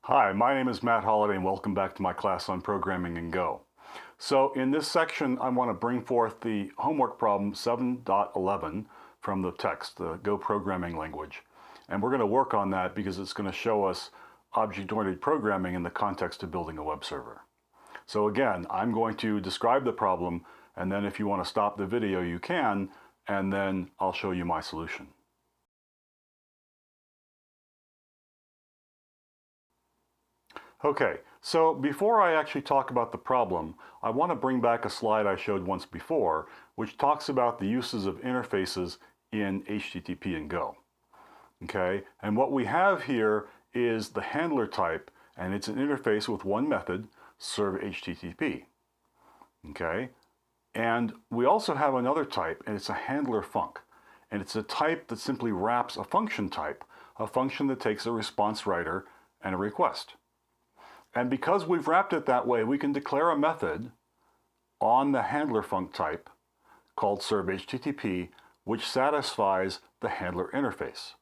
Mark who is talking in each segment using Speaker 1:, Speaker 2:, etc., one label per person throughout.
Speaker 1: Hi, my name is Matt Holliday and welcome back to my class on programming in Go. So in this section, I want to bring forth the homework problem 7.11 from the text, the Go programming language. And we're going to work on that because it's going to show us object-oriented programming in the context of building a web server. So again, I'm going to describe the problem, and then if you want to stop the video, you can, and then I'll show you my solution. Okay, so before I actually talk about the problem, I want to bring back a slide I showed once before, which talks about the uses of interfaces in HTTP and Go. Okay, and what we have here is the handler type, and it's an interface with one method, serve HTTP. Okay, and we also have another type, and it's a handler func. And it's a type that simply wraps a function type, a function that takes a response writer and a request. And because we've wrapped it that way, we can declare a method on the handler func type called serve HTTP, which satisfies the handler interface.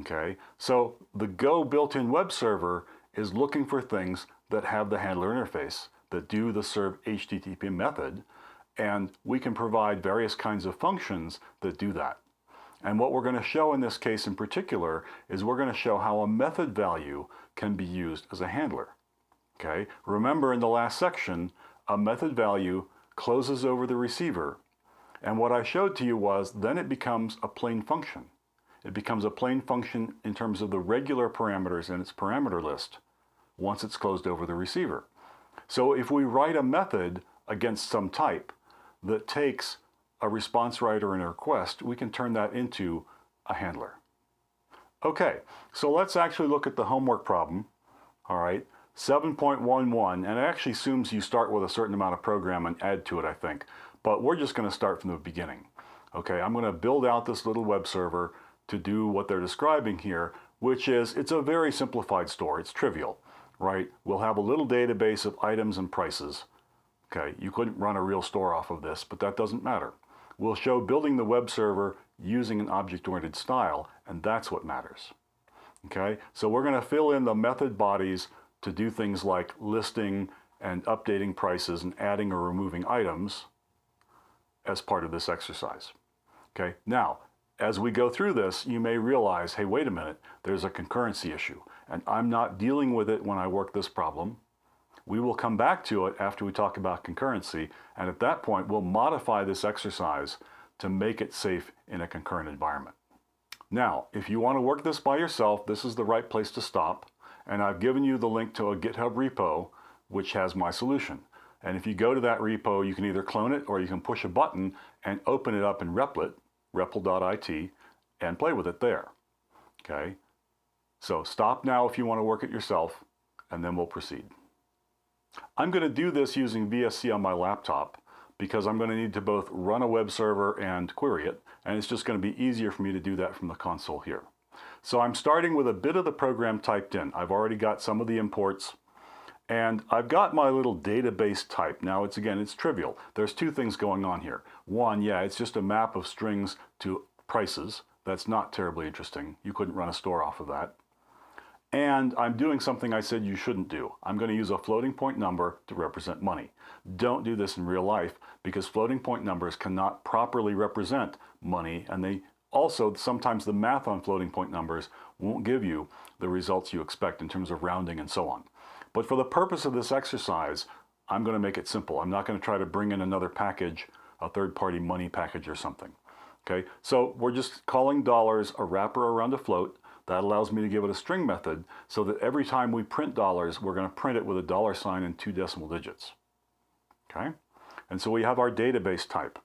Speaker 1: Okay, so the Go built-in web server is looking for things that have the handler interface, that do the serve HTTP method, and we can provide various kinds of functions that do that. And what we're going to show in this case in particular is we're going to show how a method value can be used as a handler. Okay, remember in the last section, a method value closes over the receiver, and what I showed to you was then it becomes a plain function. It becomes a plain function in terms of the regular parameters in its parameter list once it's closed over the receiver. So if we write a method against some type that takes a response writer and a request, we can turn that into a handler. Okay, so let's actually look at the homework problem. All right. 7.11, and it actually assumes you start with a certain amount of program and add to it, I think. But we're just going to start from the beginning. Okay, I'm going to build out this little web server to do what they're describing here, which is, it's a very simplified store. It's trivial, right? We'll have a little database of items and prices. Okay, you couldn't run a real store off of this, but that doesn't matter. We'll show building the web server using an object-oriented style, and that's what matters. Okay, so we're going to fill in the method bodies to do things like listing and updating prices and adding or removing items as part of this exercise. Okay, now, as we go through this, you may realize, hey, wait a minute, there's a concurrency issue, and I'm not dealing with it when I work this problem. We will come back to it after we talk about concurrency, and at that point, we'll modify this exercise to make it safe in a concurrent environment. Now, if you want to work this by yourself, this is the right place to stop. And I've given you the link to a GitHub repo, which has my solution. And if you go to that repo, you can either clone it or you can push a button and open it up in Replit, repl.it, and play with it there. Okay? So stop now if you want to work it yourself, and then we'll proceed. I'm going to do this using VSC on my laptop because I'm going to need to both run a web server and query it, and it's just going to be easier for me to do that from the console here. So I'm starting with a bit of the program typed in. I've already got some of the imports, and I've got my little database type. Now it's trivial. There's two things going on here. One, yeah, it's just a map of strings to prices. That's not terribly interesting. You couldn't run a store off of that. And I'm doing something I said you shouldn't do. I'm going to use a floating point number to represent money. Don't do this in real life because floating point numbers cannot properly represent money, and they also, sometimes the math on floating point numbers won't give you the results you expect in terms of rounding and so on. But for the purpose of this exercise, I'm going to make it simple. I'm not going to try to bring in another package, a third-party money package or something. Okay, so we're just calling dollars a wrapper around a float. That allows me to give it a string method so that every time we print dollars, we're going to print it with a $sign and 2 decimal digits. Okay, and so we have our database type.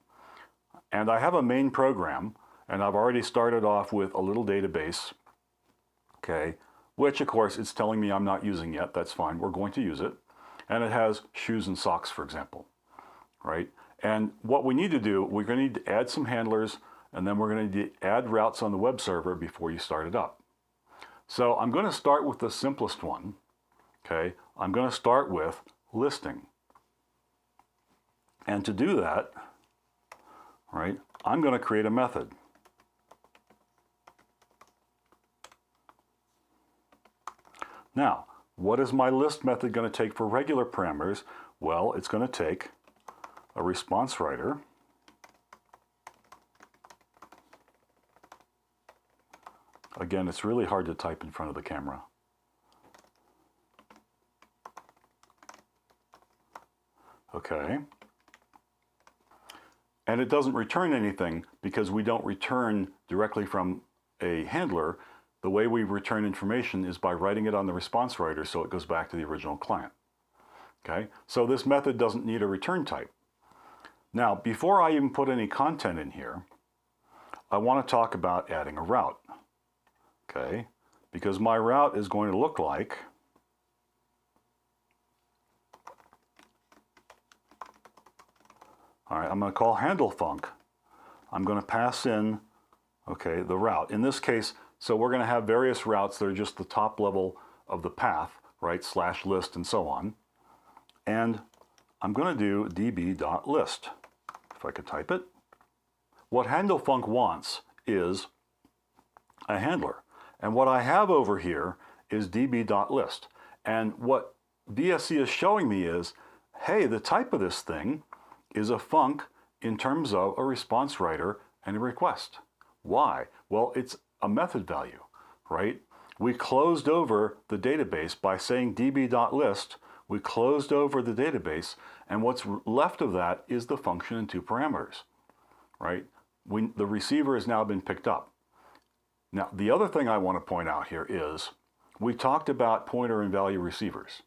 Speaker 1: And I have a main program. And I've already started off with a little database, okay, which of course it's telling me I'm not using yet. That's fine. We're going to use it. And it has shoes and socks, for example, right? And what we need to do, we're going to need to add some handlers, and then we're going to need to add routes on the web server before you start it up. So I'm going to start with the simplest one, okay? I'm going to start with listing. And to do that, right, I'm going to create a method. Now, what is my list method going to take for regular parameters? Well, it's going to take a response writer. Again, it's really hard to type in front of the camera. Okay. And it doesn't return anything because we don't return directly from a handler. The way we return information is by writing it on the response writer so it goes back to the original client. Okay, so this method doesn't need a return type. Now, before I even put any content in here, I want to talk about adding a route. Okay, because my route is going to look like all right, I'm going to call handle func. I'm going to pass in, okay, the route. In this case, so we're going to have various routes that are just the top level of the path, right, slash list and so on. And I'm going to do db.list, if I could type it. What handle func wants is a handler. And what I have over here is db.list. And what VSC is showing me is, hey, the type of this thing is a func in terms of a response writer and a request. Why? Well, it's a method value, right? We closed over the database by saying db.list. We closed over the database, and what's left of that is the function in 2 parameters, right? The receiver has now been picked up. Now, the other thing I want to point out here is we talked about pointer and value receivers.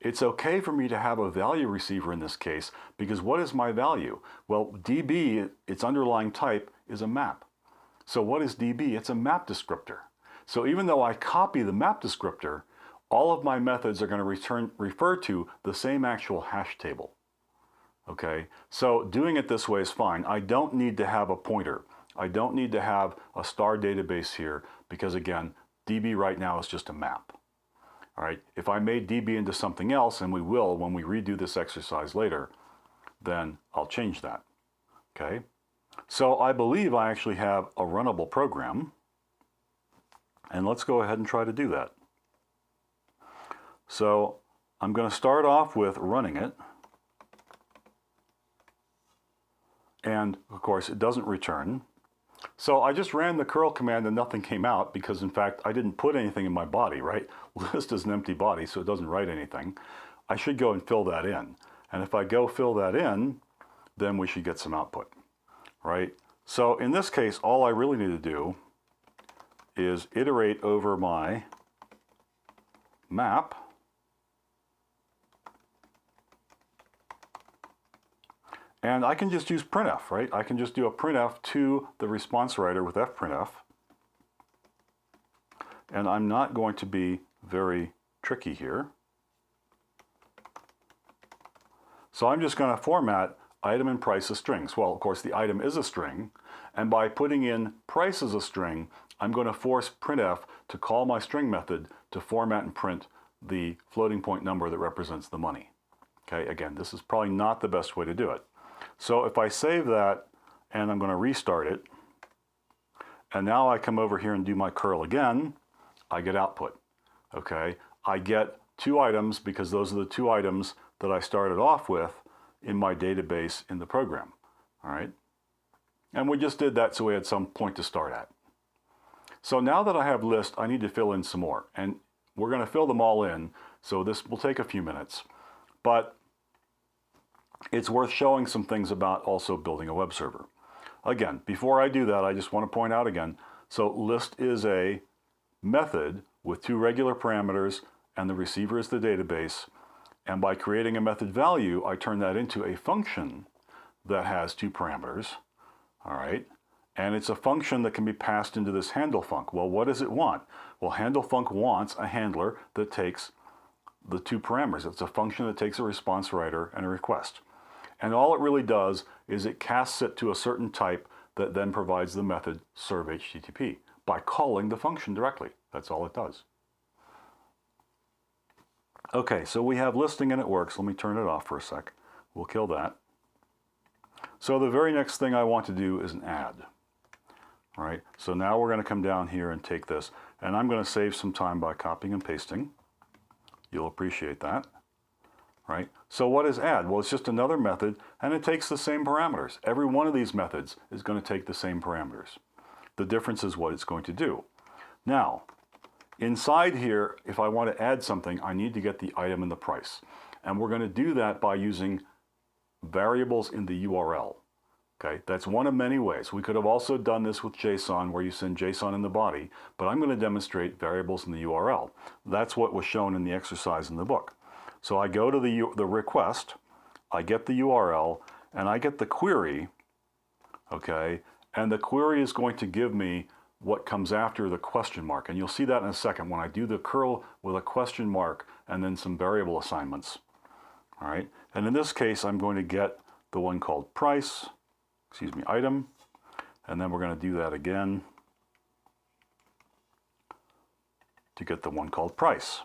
Speaker 1: It's okay for me to have a value receiver in this case because what is my value? Well, db, its underlying type, is a map. So what is db? It's a map descriptor. So even though I copy the map descriptor, all of my methods are going to refer to the same actual hash table. Okay, so doing it this way is fine. I don't need to have a pointer. I don't need to have a star database here because, again, db right now is just a map. All right, if I made db into something else, and we will when we redo this exercise later, then I'll change that. Okay, so I believe I actually have a runnable program, and let's go ahead and try to do that. So I'm going to start off with running it, and of course it doesn't return. So I just ran the curl command and nothing came out because, in fact, I didn't put anything in my body, right? List is an empty body, so it doesn't write anything. I should go and fill that in. And if I go fill that in, then we should get some output, right? So in this case, all I really need to do is iterate over my map. And I can just use printf, right? I can just do a printf to the response writer with fprintf. And I'm not going to be very tricky here. So I'm just going to format item and price as strings. Well, of course, the item is a string. And by putting in price as a string, I'm going to force printf to call my string method to format and print the floating point number that represents the money. Okay, again, this is probably not the best way to do it. So if I save that and I'm going to restart it, and now I come over here and do my curl again, I get output. Okay, I get 2 items because those are the 2 items that I started off with in my database in the program. All right, and we just did that so we had some point to start at. So now that I have list, I need to fill in some more, and we're going to fill them all in. So this will take a few minutes, but it's worth showing some things about also building a web server. Again, before I do that, I just want to point out again, so list is a method with 2 regular parameters, and the receiver is the database. And by creating a method value, I turn that into a function that has 2 parameters. All right, and it's a function that can be passed into this handle func. Well, what does it want? Well, handle func wants a handler that takes the 2 parameters. It's a function that takes a response writer and a request. And all it really does is it casts it to a certain type that then provides the method serve HTTP by calling the function directly. That's all it does. Okay, so we have listing and it works. Let me turn it off for a sec. We'll kill that. So the very next thing I want to do is an add. All right, so now we're going to come down here and take this, and I'm going to save some time by copying and pasting You'll appreciate that, right? So what is add? Well, it's just another method, and it takes the same parameters. Every one of these methods is going to take the same parameters. The difference is what it's going to do. Now, inside here, if I want to add something, I need to get the item and the price. And we're going to do that by using variables in the URL. Okay, that's one of many ways. We could have also done this with JSON, where you send JSON in the body, but I'm going to demonstrate variables in the URL. That's what was shown in the exercise in the book. So I go to the request, I get the URL, and I get the query, okay, and the query is going to give me what comes after the question mark. And you'll see that in a second when I do the curl with a question mark and then some variable assignments. All right, and in this case, I'm going to get the one called price, item, and then we're going to do that again to get the one called price.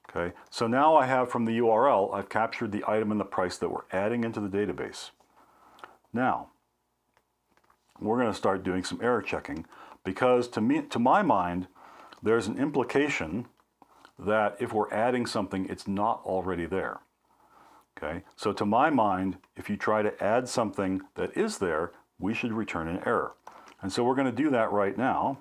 Speaker 1: Okay, so now I have from the URL, I've captured the item and the price that we're adding into the database. Now, we're going to start doing some error checking, because to my mind, there's an implication that if we're adding something, it's not already there. Okay, so to my mind, if you try to add something that is there, we should return an error. And so we're going to do that right now.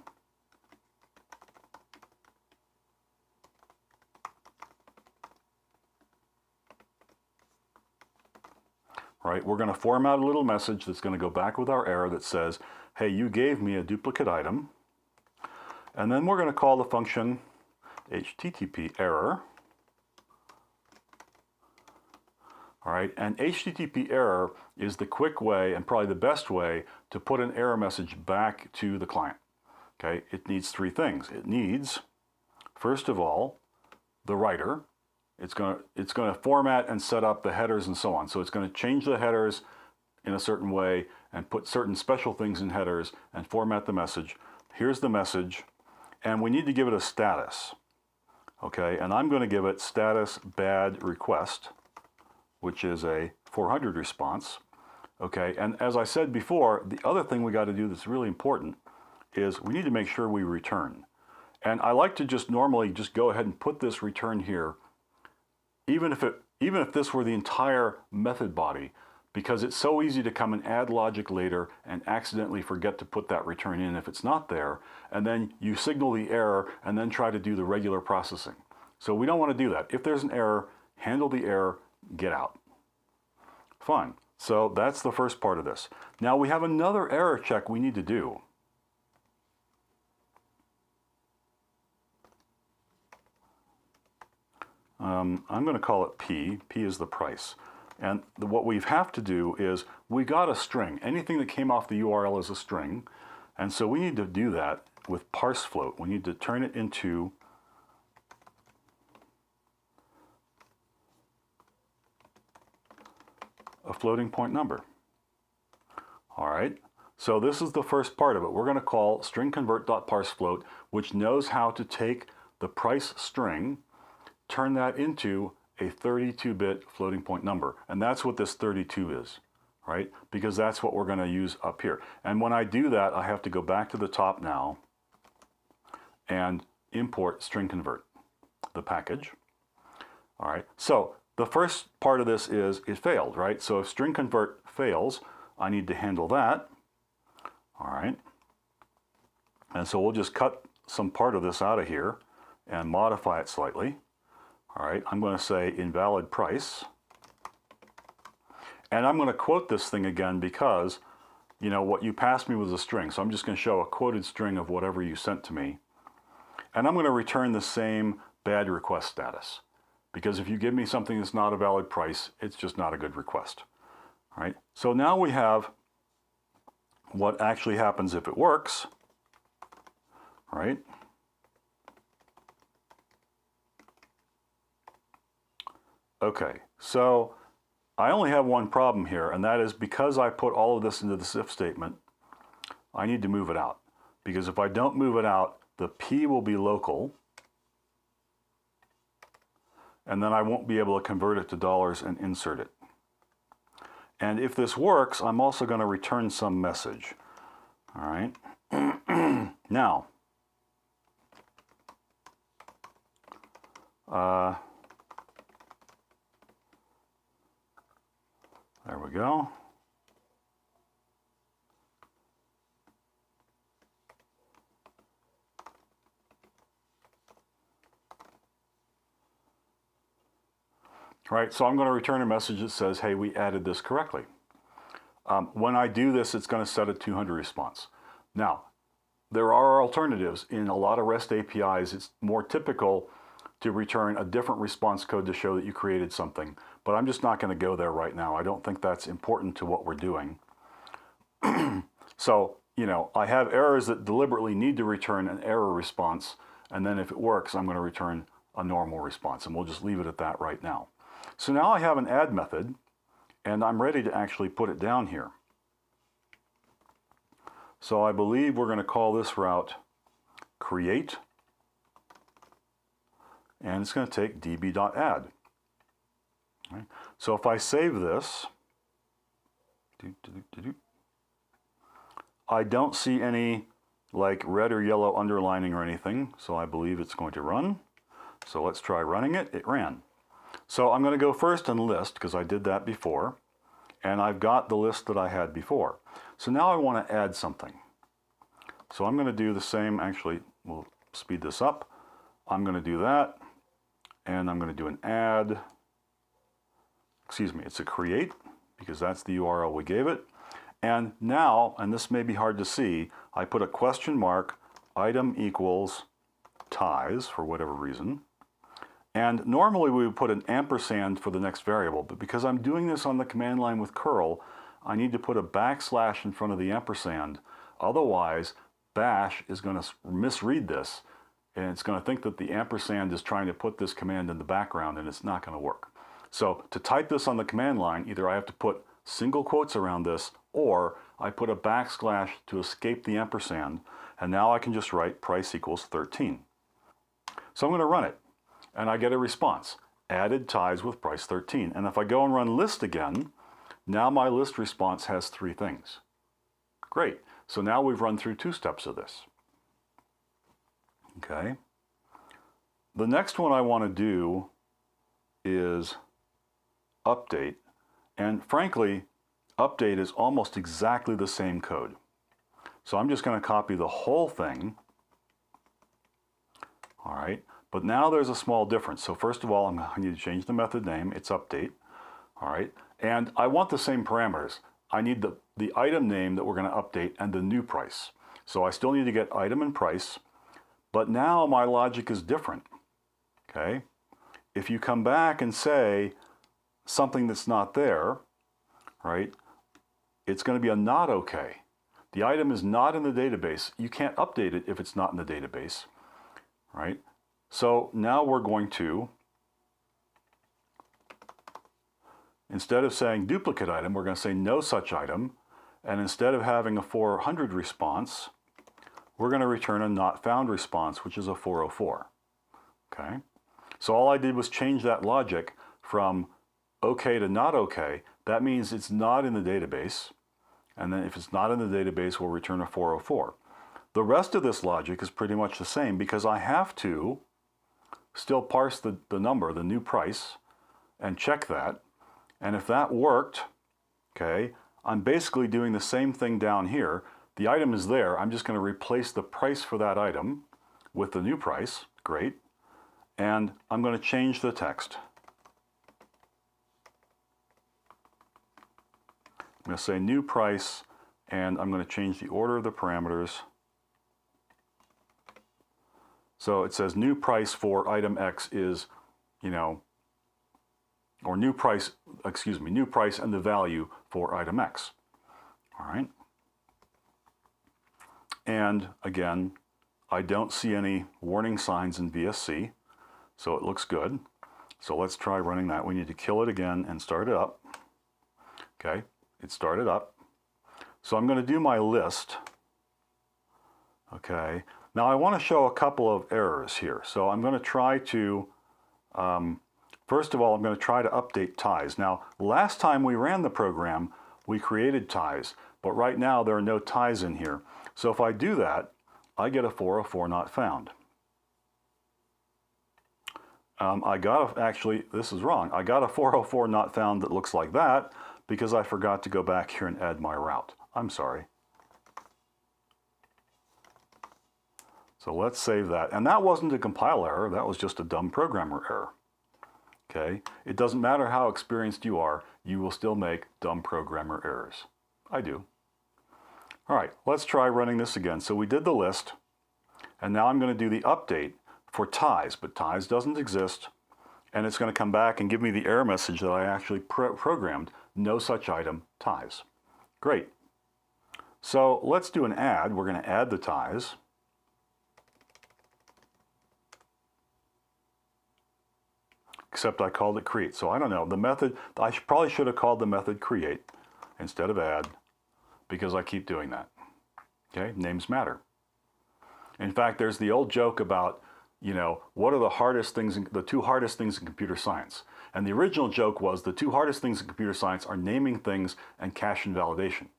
Speaker 1: Right, we're going to format a little message that's going to go back with our error that says, hey, you gave me a duplicate item. And then we're going to call the function HTTP error. All right, and HTTP error is the quick way and probably the best way to put an error message back to the client. Okay, it needs three things. It needs, first of all, the writer. It's going to format and set up the headers and so on. So it's going to change the headers in a certain way and put certain special things in headers and format the message. Here's the message, and we need to give it a status. Okay, and I'm going to give it status bad request, which is a 400 response. Okay, and as I said before, the other thing we got to do that's really important is we need to make sure we return. And I like to just normally just go ahead and put this return here, even if this were the entire method body, because it's so easy to come and add logic later and accidentally forget to put that return in if it's not there, and then you signal the error and then try to do the regular processing. So we don't want to do that. If there's an error, handle the error, get out. Fine. So that's the first part of this. Now we have another error check we need to do. I'm going to call it P. P is the price. And what we have to do is we got a string. Anything that came off the URL is a string. And so we need to do that with parse float. We need to turn it into a floating point number. All right. So this is the first part of it. We're going to call string convert.parsefloat, which knows how to take the price string, turn that into a 32-bit floating point number. And that's what this 32 is, right? Because that's what we're going to use up here. And when I do that, I have to go back to the top now and import string convert, the package. All right. So the first part of this is it failed, right? So if string convert fails, I need to handle that. All right. And so we'll just cut some part of this out of here and modify it slightly. All right, I'm going to say invalid price. And I'm going to quote this thing again because, you know, what you passed me was a string. So I'm just going to show a quoted string of whatever you sent to me. And I'm going to return the same bad request status. Because if you give me something that's not a valid price, it's just not a good request. All right, so now we have what actually happens if it works. All right. Okay, so I only have one problem here, and that is because I put all of this into this if statement, I need to move it out. Because if I don't move it out, the P will be local, and then I won't be able to convert it to dollars and insert it. And if this works, I'm also going to return some message. All right. Now, There we go. All right, so I'm going to return a message that says, hey, we added this correctly. When I do this, it's going to set a 200 response. Now, there are alternatives. In a lot of REST APIs, it's more typical to return a different response code to show that you created something. But I'm just not going to go there right now. I don't think that's important to what we're doing. So, you know, I have errors that deliberately need to return an error response. And then if it works, I'm going to return a normal response. And we'll just leave it at that right now. So now I have an add method, and I'm ready to actually put it down here. So I believe we're going to call this route create, and it's going to take db.add. Right. So if I save this, I don't see any like red or yellow underlining or anything, so I believe it's going to run. So let's try running it. It ran. So I'm going to go first and list, because I did that before, and I've got the list that I had before. So now I want to add something. So I'm going to do the same. Actually, we'll speed this up. I'm going to do that, and I'm going to do an add. Excuse me, it's a create, because that's the URL we gave it. And now, and this may be hard to see, I put a question mark, item equals ties, for whatever reason. And normally we would put an ampersand for the next variable, but because I'm doing this on the command line with curl, I need to put a backslash in front of the ampersand. Otherwise, bash is going to misread this, and it's going to think that the ampersand is trying to put this command in the background, and it's not going to work. So to type this on the command line, either I have to put single quotes around this, or I put a backslash to escape the ampersand, and now I can just write price equals 13. So I'm going to run it. And I get a response, added ties with price 13. And if I go and run list again, now my list response has 3 things. Great. So now we've run through 2 steps of this. Okay. The next one I want to do is update. And frankly, update is almost exactly the same code. So I'm just going to copy the whole thing. All right. But now there's a small difference. So first of all, I need to change the method name. It's update. All right. And I want the same parameters. I need the item name that we're going to update and the new price. So I still need to get item and price. But now my logic is different. Okay. If you come back and say something that's not there, right, it's going to be a not okay. The item is not in the database. You can't update it if it's not in the database. Right. So now we're going to, instead of saying duplicate item, we're going to say no such item. And instead of having a 400 response, we're going to return a not found response, which is a 404. Okay. So all I did was change that logic from okay to not okay. That means it's not in the database. And then if it's not in the database, we'll return a 404. The rest of this logic is pretty much the same, because I have to still parse the number, the new price, and check that. And if that worked, okay, I'm basically doing the same thing down here. The item is there. I'm just going to replace the price for that item with the new price. Great. And I'm going to change the text. I'm going to say new price, and I'm going to change the order of the parameters. So it says new price for item X is, you know, or new price, excuse me, new price and the value for item X. All right. And again, I don't see any warning signs in VSC, so it looks good. So let's try running that. We need to kill it again and start it up. Okay, it started up. So I'm going to do my list. Okay. Now I want to show a couple of errors here. So I'm going to try to, first of all, I'm going to try to update ties. Now, last time we ran the program, we created ties, but right now there are no ties in here. So if I do that, I get a 404 not found. Actually, this is wrong. I got a 404 not found that looks like that because I forgot to go back here and add my route. I'm sorry. So let's save that. And that wasn't a compile error. That was just a dumb programmer error. Okay? It doesn't matter how experienced you are, you will still make dumb programmer errors. I do. All right, let's try running this again. So we did the list, and now I'm going to do the update for ties, but ties doesn't exist, and it's going to come back and give me the error message that I actually programmed, no such item, ties. Great. So let's do an add. We're going to add the ties. Except I called it create. So I don't know, the method, I probably should have called the method create instead of add, because I keep doing that. Okay, names matter. In fact, there's the old joke about, you know, what are the hardest things, the two hardest things in computer science? And the original joke was the two hardest things in computer science are naming things and cache invalidation.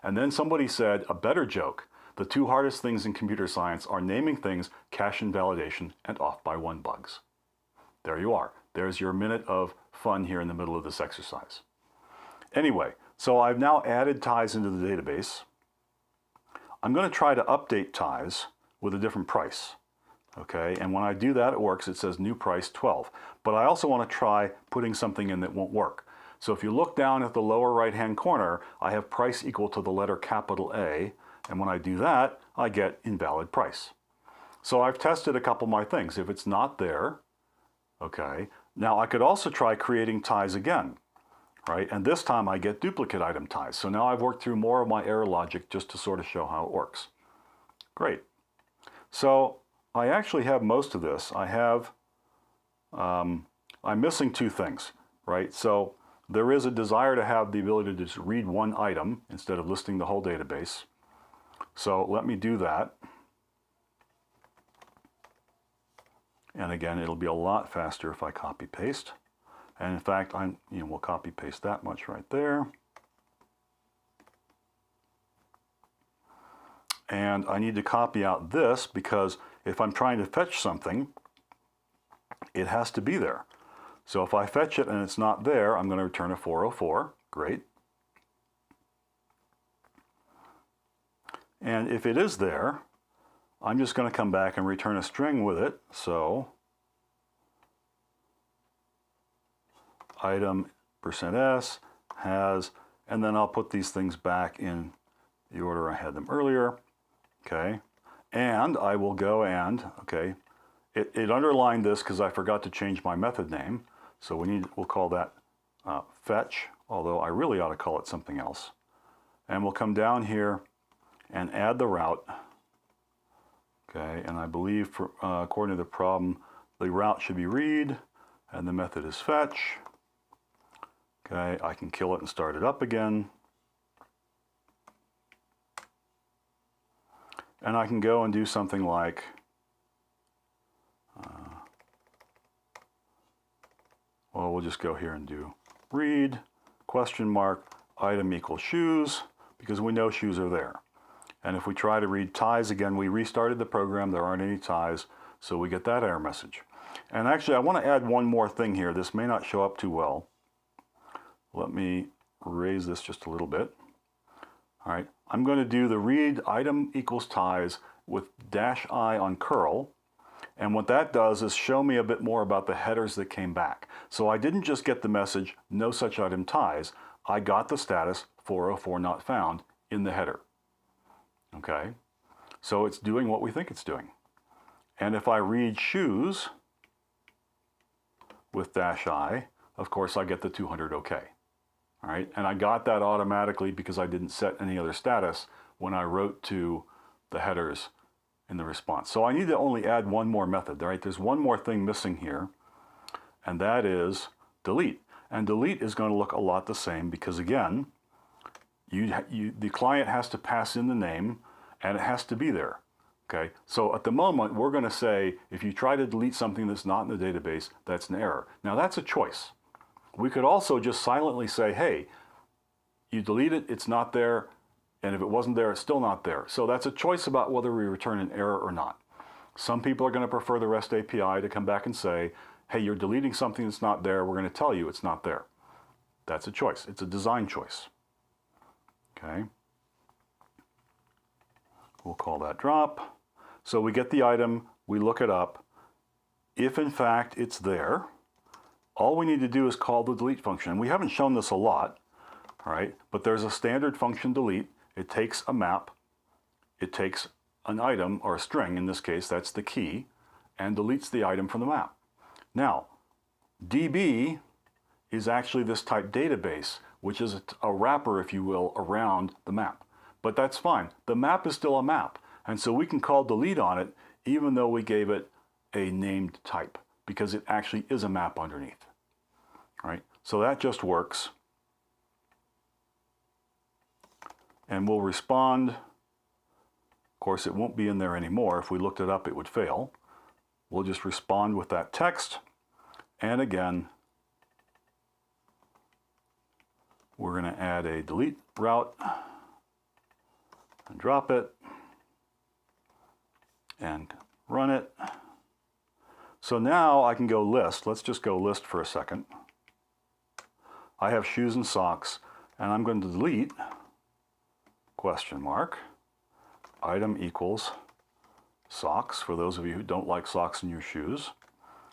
Speaker 1: And then somebody said a better joke, the two hardest things in computer science are naming things, cache invalidation, and off by one bugs. There you are. There's your minute of fun here in the middle of this exercise. Anyway, so I've now added ties into the database. I'm going to try to update ties with a different price. Okay, and when I do that, it works. It says new price 12. But I also want to try putting something in that won't work. So if you look down at the lower right-hand corner, I have price equal to the letter capital A. And when I do that, I get invalid price. So I've tested a couple of my things. If it's not there, okay, now I could also try creating ties again, right? And this time I get duplicate item ties. So now I've worked through more of my error logic just to sort of show how it works. Great. So I actually have most of this. I'm missing two things, right? So there is a desire to have the ability to just read one item instead of listing the whole database. So let me do that. And again, it'll be a lot faster if I copy paste. And in fact, we'll copy paste that much right there. And I need to copy out this because if I'm trying to fetch something, it has to be there. So if I fetch it and it's not there, I'm going to return a 404. Great. And if it is there, I'm just going to come back and return a string with it. So item %s has, and then I'll put these things back in the order I had them earlier. Okay. And I will go and, okay, it underlined this because I forgot to change my method name. So we'll call that fetch, although I really ought to call it something else. And we'll come down here and add the route. Okay, and I believe according to the problem, the route should be read and the method is fetch. Okay, I can kill it and start it up again. And I can go and do something like well, we'll just go here and do read question mark item equals shoes, because we know shoes are there. And if we try to read ties again, we restarted the program, there aren't any ties, so we get that error message. And actually I want to add one more thing here. This may not show up too well. Let me raise this just a little bit. All right, I'm going to do the read item equals ties with -i on curl. And what that does is show me a bit more about the headers that came back. So I didn't just get the message, no such item ties. I got the status 404 not found in the header. Okay, so it's doing what we think it's doing. And if I read shoes with -i, of course I get the 200 OK. All right, and I got that automatically because I didn't set any other status when I wrote to the headers in the response. So I need to only add one more method, right? There's one more thing missing here, and that is delete. And delete is going to look a lot the same because, again, the client has to pass in the name, and it has to be there. Okay, so at the moment, we're going to say, if you try to delete something that's not in the database, that's an error. Now, that's a choice. We could also just silently say, hey, you delete it, it's not there, and if it wasn't there, it's still not there. So that's a choice about whether we return an error or not. Some people are going to prefer the REST API to come back and say, hey, you're deleting something that's not there, we're going to tell you it's not there. That's a choice. It's a design choice. Okay. We'll call that drop. So we get the item, we look it up. If in fact it's there, all we need to do is call the delete function. We haven't shown this a lot, all right? But there's a standard function delete. It takes a map, it takes an item, or a string in this case, that's the key, and deletes the item from the map. Now, DB is actually this type database, which is a wrapper, if you will, around the map. But that's fine. The map is still a map. And so we can call delete on it, even though we gave it a named type, because it actually is a map underneath. All right? So that just works. And we'll respond. Of course, it won't be in there anymore. If we looked it up, it would fail. We'll just respond with that text. And again, we're going to add a delete route and drop it and run it. So now I can go list. Let's just go list for a second. I have shoes and socks, and I'm going to delete question mark item equals socks, for those of you who don't like socks in your shoes.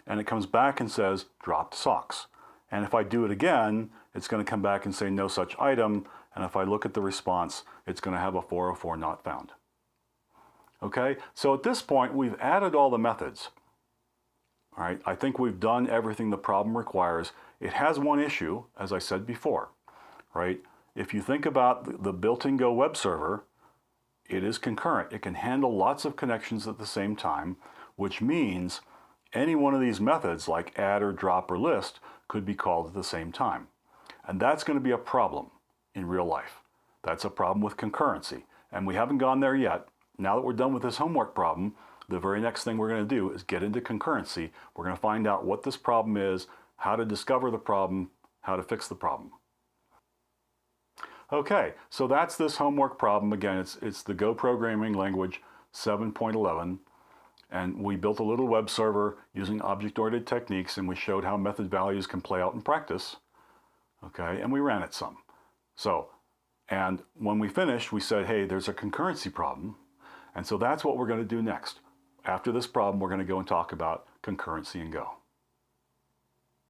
Speaker 1: And it comes back and says dropped socks. And if I do it again, it's going to come back and say no such item. And if I look at the response, it's going to have a 404 not found. Okay, so at this point, we've added all the methods. All right, I think we've done everything the problem requires. It has one issue, as I said before, right? If you think about the built-in Go web server, it is concurrent. It can handle lots of connections at the same time, which means any one of these methods, like add or drop or list, could be called at the same time. And that's going to be a problem in real life. That's a problem with concurrency. And we haven't gone there yet. Now that we're done with this homework problem, the very next thing we're going to do is get into concurrency. We're going to find out what this problem is, how to discover the problem, how to fix the problem. Okay, so that's this homework problem. Again, it's the Go programming language 7.11. And we built a little web server using object-oriented techniques, and we showed how method values can play out in practice. Okay, and we ran it some. So, and when we finished, we said, hey, there's a concurrency problem. And so that's what we're going to do next. After this problem, we're going to go and talk about concurrency in Go.